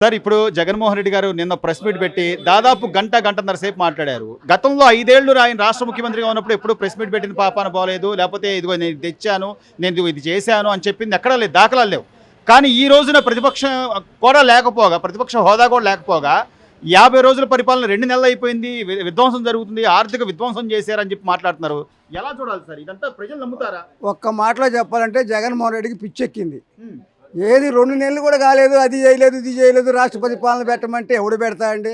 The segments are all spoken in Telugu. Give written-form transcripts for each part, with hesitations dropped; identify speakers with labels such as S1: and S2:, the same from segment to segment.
S1: సార్ ఇప్పుడు జగన్మోహన్ రెడ్డి గారు నిన్న ప్రెస్ మీట్ పెట్టి దాదాపు గంటన్నర సేపు మాట్లాడారు. గతంలో 5 ఏళ్లు ఆయన రాష్ట్ర ముఖ్యమంత్రిగా ఉన్నప్పుడు ఎప్పుడు ప్రెస్ మీట్ పెట్టిన పాపాన పోలేదు, లేకపోతే ఇదిగో నేను తెచ్చాను, నేను ఇది చేశాను అని చెప్పింది ఎక్కడా లేదు, దాఖలాలు లేవు. కానీ ఈ రోజున ప్రతిపక్షం కూడా లేకపోగా, ప్రతిపక్ష హోదా కూడా లేకపోగా 50 రోజుల పరిపాలన 2 నెలలు అయిపోయింది, విధ్వంసం జరుగుతుంది, ఆర్థిక విధ్వంసం చేశారని చెప్పి మాట్లాడుతున్నారు. ఎలా చూడాలి సార్ ఇదంతా? ప్రజలు నమ్ముతారా?
S2: ఒక్క మాటలో చెప్పాలంటే జగన్మోహన్ రెడ్డికి పిచ్చెక్కింది. ఏది 2 నెలలు కూడా కాలేదు, అది చేయలేదు ఇది చేయలేదు, రాష్ట్రపతి పాలన పెట్టమంటే ఎవడు పెడతా అండి?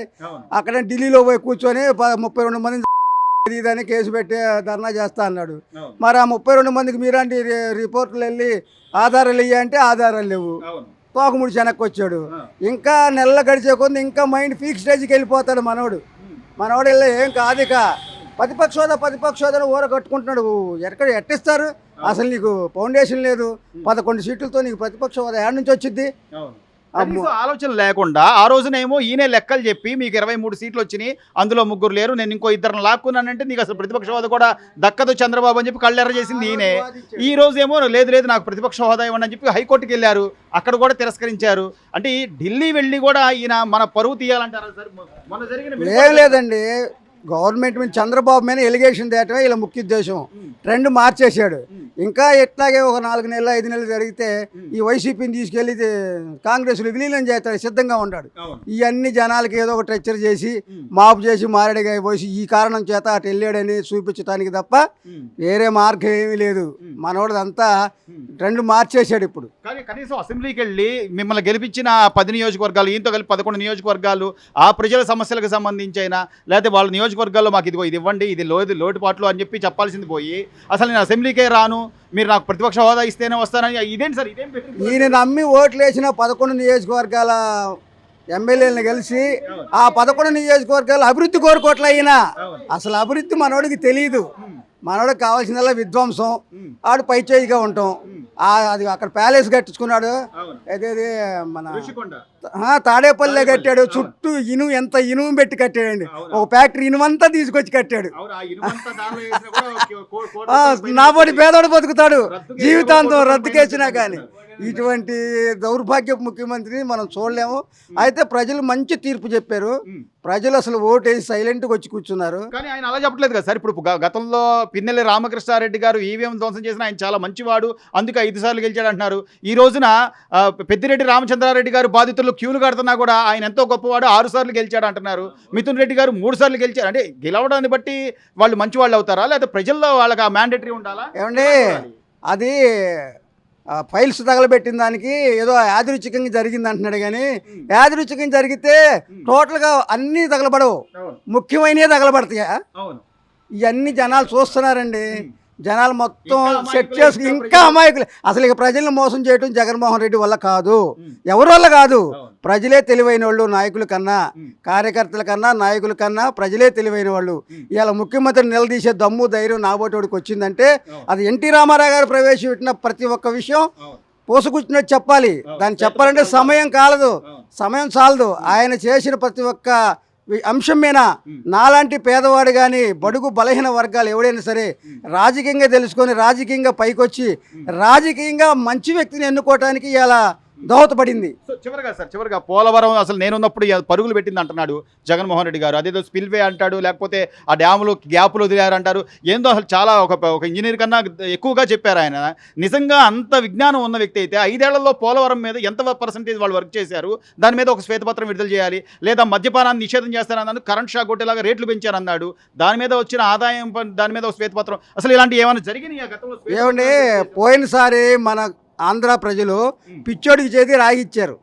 S2: అక్కడ ఢిల్లీలో పోయి కూర్చొని 32 మంది ఇదని కేసు పెట్టి ధర్నా చేస్తా అన్నాడు. మరి ఆ 32 మందికి మీలాంటి రిపోర్టులు వెళ్ళి ఆధారాలు ఇవ్వంటే ఆధారాలు లేవు, తోకముడి వెనక్కి వచ్చాడు. ఇంకా నెలలు గడిచే కొంది ఇంకా మైండ్ ఫిక్స్ స్టేజ్కి వెళ్ళిపోతాడు మనోడు వెళ్ళి ఏం కాదిక ప్రతిపక్ష హోదా ఊర కట్టుకుంటున్నాడు. ఎట్టిస్తారు? అసలు నీకు ఫౌండేషన్ లేదు, 11 సీట్లతో నీకు ప్రతిపక్ష హోదా ఎక్కడి నుంచి వచ్చింది?
S1: ఆలోచన లేకుండా ఆ రోజునేమో ఈయన లెక్కలు చెప్పి మీకు 23 సీట్లు వచ్చినాయి, అందులో 3 లేరు, నేను ఇంకో 2 లాక్కున్నానంటే నీకు అసలు ప్రతిపక్ష హోదా కూడా దక్కదు చంద్రబాబు అని చెప్పి కళ్ళెర్ర చేసింది ఈయనే. ఈ రోజు ఏమో లేదు నాకు ప్రతిపక్ష హోదా ఇవ్వండి అని చెప్పి హైకోర్టుకి వెళ్ళారు, అక్కడ కూడా తిరస్కరించారు. అంటే ఈ ఢిల్లీ వెళ్ళి కూడా ఈయన మన పరువు తీయాలంటారా సార్? మొన్న జరిగిన
S2: ఏం లేదండి, గవర్నమెంట్ మీద చంద్రబాబు మీద ఎలిగేషన్ తేటమే ఇలా ముఖ్య ఉద్దేశం. ట్రెండ్ మార్చేశాడు. ఇంకా ఎట్లాగే ఒక 4 నెలలు 5 నెలలు జరిగితే ఈ వైసీపీని తీసుకెళ్ళి కాంగ్రెస్లో విలీనం చేస్తాడు, సిద్ధంగా ఉన్నాడు. ఇవన్నీ జనాలకి ఏదో ఒక ట్రెచ్చర్ చేసి మాపు చేసి మారేడుగా పోసి ఈ కారణం చేత అటు వెళ్ళాడని చూపించడానికి తప్ప వేరే మార్గం ఏమీ లేదు. మనోడదంతా ట్రెండ్ మార్చేశాడు. ఇప్పుడు
S1: కానీ కనీసం అసెంబ్లీకి వెళ్ళి మిమ్మల్ని గెలిపించిన 10 నియోజకవర్గాలు, ఈయంతో కలిపి 11 నియోజకవర్గాలు, ఆ ప్రజల సమస్యలకు సంబంధించి అయినా లేకపోతే వాళ్ళ నియోజకవర్గాల్లో మాకు ఇదిగో ఇది ఇవ్వండి, ఇది లోటుపాట్లు అని చెప్పి చెప్పాల్సింది పోయి అసలు నేను అసెంబ్లీకే రాను, మీరు నాకు ప్రతిపక్ష హోదా ఇస్తేనే వస్తానని ఇదేంటి సార్? ఇదేం
S2: ఈయన నమ్మి ఓట్లు వేసిన 11 నియోజకవర్గాల ఎమ్మెల్యేలను కలిసి ఆ 11 నియోజకవర్గాలు అభివృద్ధి కోరుకోవట్లే. అయినా అసలు అభివృద్ధి మనోడికి తెలియదు. మనోడికి కావాల్సిందల్లా విధ్వంసం, ఆడు పైచేయిగా ఉంటాం. అది అక్కడ ప్యాలెస్ కట్టించుకున్నాడు, అదేది మన తాడేపల్లిలో కట్టాడు. చుట్టూ ఎంత ఇనుము పెట్టి కట్టాడండి, ఒక ఫ్యాక్టరీ ఇనుమంతా తీసుకొచ్చి కట్టాడు. నాబోటి పేదోడు బతుకుతాడు జీవితాంతం, రద్దుకేసినా కానీ. ఇటువంటి దౌర్భాగ్యపు ముఖ్యమంత్రిని మనం చూడలేము. అయితే ప్రజలు మంచి తీర్పు చెప్పారు. ప్రజలు అసలు ఓటేసి సైలెంట్గా వచ్చి కూర్చున్నారు.
S1: కానీ ఆయన అలా చెప్పట్లేదు కదా సార్. ఇప్పుడు గతంలో పిన్నెల్లి రామకృష్ణారెడ్డి గారు ఈవీఎం ధ్వంసం చేసిన ఆయన చాలా మంచివాడు, అందుకే 5 సార్లు గెలిచాడు అంటున్నారు. ఈ రోజున పెద్దిరెడ్డి రామచంద్రారెడ్డి గారు బాధితులు క్యూలు కడుతున్నా కూడా ఆయన ఎంతో గొప్పవాడు, 6 సార్లు గెలిచాడు అంటున్నారు. మిథున్ రెడ్డి గారు 3 సార్లు గెలిచారు. అంటే గెలవడాన్ని బట్టి వాళ్ళు మంచి వాళ్ళు అవుతారా, లేకపోతే ప్రజల్లో వాళ్ళకి ఆ మ్యాండేటరీ ఉండాలా?
S2: ఏమండి, అది ఫైల్స్ తగలబెట్టిన దానికి ఏదో యాదృచ్ఛికంగా జరిగింది అంటున్నాడు. కానీ యాదృచ్ఛికంగా జరిగితే టోటల్గా అన్నీ తగలబడవు, ముఖ్యమైనవి తగలబడతాయా? ఇవన్నీ జనాలు చూస్తున్నారండి. జనాలు మొత్తం సెట్ చేసి ఇంకా అమాయకులు. అసలు ఇక ప్రజలను మోసం చేయడం జగన్మోహన్ రెడ్డి వల్ల కాదు, ఎవరి వల్ల కాదు. ప్రజలే తెలివైన వాళ్ళు, నాయకుల కన్నా, కార్యకర్తల కన్నా, నాయకుల కన్నా ప్రజలే తెలివైన వాళ్ళు. ఇలా ముఖ్యమంత్రిని నిలదీసే దమ్ము ధైర్యం నాబోటోడికి వచ్చిందంటే అది ఎన్టీ రామారావు గారు ప్రవేశపెట్టిన ప్రతి ఒక్క విషయం పోసుకూర్చున్నట్టు చెప్పాలి. దాన్ని చెప్పాలంటే సమయం చాలదు. ఆయన చేసిన ప్రతి ఒక్క అంశం మీద నాలాంటి పేదవాడు కానీ బడుగు బలహీన వర్గాలు ఎవడైనా సరే రాజకీయంగా తెలుసుకొని రాజకీయంగా పైకొచ్చి రాజకీయంగా మంచి వ్యక్తిని ఎన్నుకోవటానికి ఇలా దోహదపడింది.
S1: చివరిగా పోలవరం అసలు నేనున్నప్పుడు పరుగులు పెట్టింది అంటున్నాడు జగన్మోహన్ రెడ్డి గారు. అదేదో స్పిల్వే అంటాడు, లేకపోతే ఆ డ్యాములు గ్యాపులు వదిలేరు అంటారు. ఏందో అసలు చాలా ఒక ఇంజనీర్ కన్నా ఎక్కువగా చెప్పారు ఆయన. నిజంగా అంత విజ్ఞానం ఉన్న వ్యక్తి అయితే 5 ఏళ్లలో పోలవరం మీద ఎంత పర్సెంటేజ్ వాళ్ళు వర్క్ చేశారు, దాని మీద ఒక శ్వేతపత్రం విడుదల చేయాలి. లేదా మద్యపానాన్ని నిషేధం చేస్తారన్నాడు, కరెంట్ షాక్ కొట్టేలాగా రేట్లు పెంచారన్నాడు, దాని మీద వచ్చిన ఆదాయం దాని మీద ఒక శ్వేతపత్రం. అసలు ఇలాంటి ఏమైనా జరిగినాయి గతంలో?
S2: ఏమండి, పోయినసారి మన ఆంధ్ర ప్రజలు పిచ్చోడికి చేతి రాయిచ్చారు.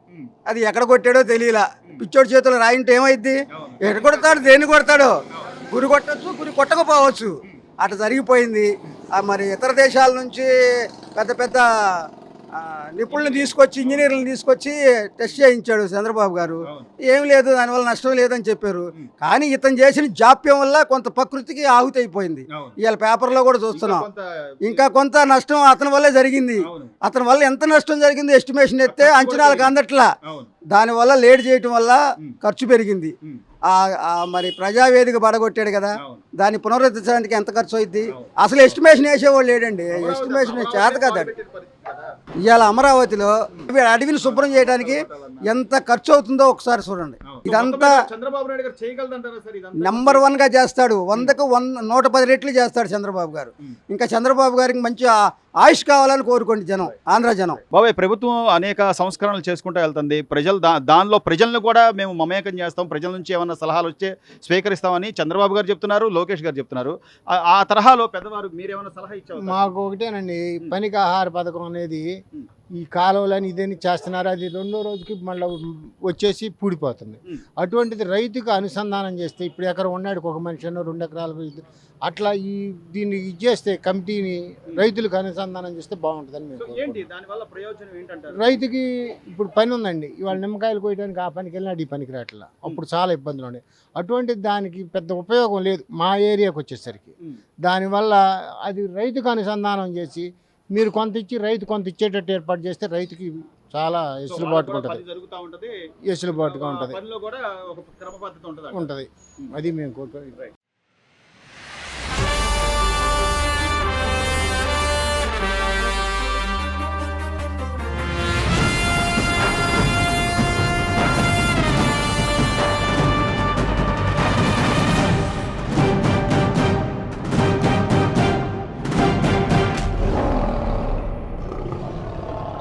S2: అది ఎక్కడ కొట్టాడో తెలియలా. పిచ్చోడి చేతులు రాయింటే ఏమైద్ది? ఎక్కడ కొడతాడు, దేన్ని కొడతాడో? గురి కొట్టచ్చు, గురి కొట్టకపోవచ్చు. అట్లా జరిగిపోయింది. మరి ఇతర దేశాల నుంచి పెద్ద పెద్ద నిపుణులను తీసుకొచ్చి, ఇంజనీర్లను తీసుకొచ్చి టెస్ట్ చేయించాడు చంద్రబాబు గారు. ఏం లేదు, దానివల్ల నష్టం లేదని చెప్పారు. కానీ ఇతను చేసిన జాప్యం వల్ల కొంత ప్రకృతికి ఆహుతి అయిపోయింది. ఇవాళ పేపర్లో కూడా చూస్తున్నాం. ఇంకా కొంత నష్టం అతని వల్లే జరిగింది. అతని వల్ల ఎంత నష్టం జరిగింది ఎస్టిమేషన్ ఎత్తే అంచనాలకు అందట్లా. దానివల్ల లేట్ చేయటం వల్ల ఖర్చు పెరిగింది. మరి ప్రజావేదిక పడగొట్టాడు కదా, దాన్ని పునరుద్ధరించడానికి ఎంత ఖర్చు అయింది? అసలు ఎస్టిమేషన్ వేసేవాళ్ళు లేడండి. ఎస్టిమేషన్ చేత కదా. ఇవాళ అమరావతిలో అడవిని శుభ్రం చేయడానికి ఎంత ఖర్చు అవుతుందో ఒకసారి చూడండి. ఇదంతా
S1: చంద్రబాబు నాయుడు గారు చేయగలదంటారా సార్ ఇదంతా?
S2: నెంబర్ 1గా చేస్తాడు. 100కు 110 రెట్లు చేస్తాడు చంద్రబాబు గారు. ఇంకా చంద్రబాబు గారికి మంచి ఆయుష్ కావాలని కోరుకోండి జనం, ఆంధ్ర జనం.
S1: బాబాయ్, ప్రభుత్వం అనేక సంస్కరణలు చేసుకుంటూ వెళ్తుంది. ప్రజలు దానిలో ప్రజలను కూడా మేము మమేకం చేస్తాం, ప్రజల నుంచి ఏమన్నా సలహాలు వచ్చే స్వీకరిస్తామని చంద్రబాబు గారు చెప్తున్నారు, లోకేష్ గారు చెప్తున్నారు. ఆ తరహాలో పెద్దవారు మీరేమన్నా సలహా ఇచ్చారు?
S3: మాకు ఒకటేనండి, పనికి ఆహార పథకం అనేది ఈ కాలువలని ఇదని చేస్తున్నారు. అది రెండో రోజుకి మళ్ళీ వచ్చేసి పూడిపోతుంది. అటువంటిది రైతుకు అనుసంధానం చేస్తే, ఇప్పుడు ఎకరం ఉన్నాడు ఒక మనిషి 2 ఎకరాలు అట్లా దీన్ని ఇచ్చేస్తే కమిటీని రైతులకు అనుసంధానం చేస్తే బాగుంటుందని మేము. రైతుకి ఇప్పుడు పని ఉందండి, ఇవాళ నిమ్మకాయలు కోయడానికి ఆ పనికి వెళ్ళినాడు, ఈ పనికి రావట్లా. అప్పుడు చాలా ఇబ్బందులు ఉన్నాయి. అటువంటి దానికి పెద్ద ఉపయోగం లేదు మా ఏరియాకి వచ్చేసరికి. దానివల్ల అది రైతుకు అనుసంధానం చేసి మీరు కొంత ఇచ్చి రైతు కొంత ఇచ్చేటట్టు ఏర్పాటు చేస్తే రైతుకి చాలా ఎసులుబాటుగా ఉంటుంది. ఎసులుబాటుగా ఉంటుంది. అది మేము కోరుకోవాలి.